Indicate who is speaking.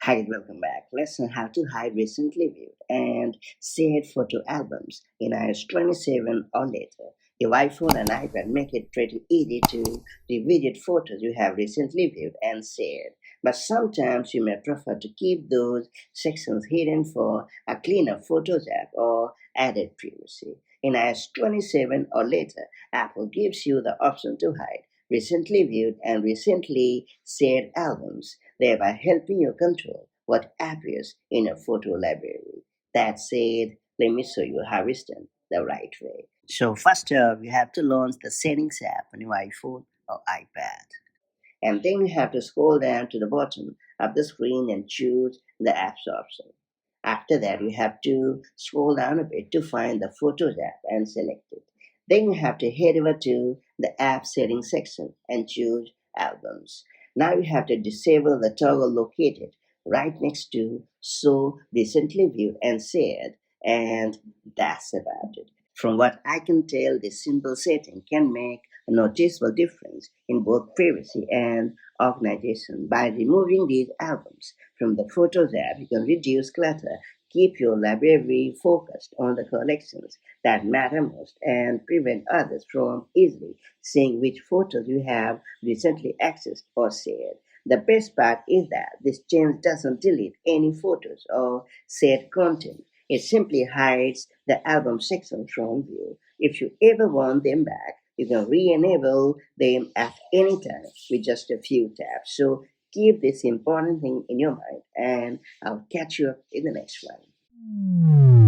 Speaker 1: Hi, welcome back. Let's learn how to hide recently viewed and saved photo albums in iOS 27 or later. Your iPhone and iPad make it pretty easy to revisit photos you have recently viewed and saved. But sometimes you may prefer to keep those sections hidden for a cleaner Photos app or added privacy. In iOS 27 or later, Apple gives you the option to hide recently viewed and recently saved albums, thereby helping you control what appears in your photo library. That said, let me show you how it's done the right way. So first up, you have to launch the Settings app on your iPhone or iPad. And then you have to scroll down to the bottom of the screen and choose the Apps option. After that, you have to scroll down a bit to find the Photos app and select it. Then you have to head over to the App Settings section and choose Albums. Now you have to disable the toggle located right next to Show Recently Viewed and Shared, and that's about it. From what I can tell, this simple setting can make a noticeable difference in both privacy and organization. By removing these albums from the Photos app, you can reduce clutter, keep your library focused on the collections that matter most, and prevent others from easily seeing which photos you have recently accessed or shared. The best part is that this change doesn't delete any photos or shared content. It simply hides the album section from view. If you ever want them back, you can re-enable them at any time with just a few taps. So keep this important thing in your mind, and I'll catch you up in the next one.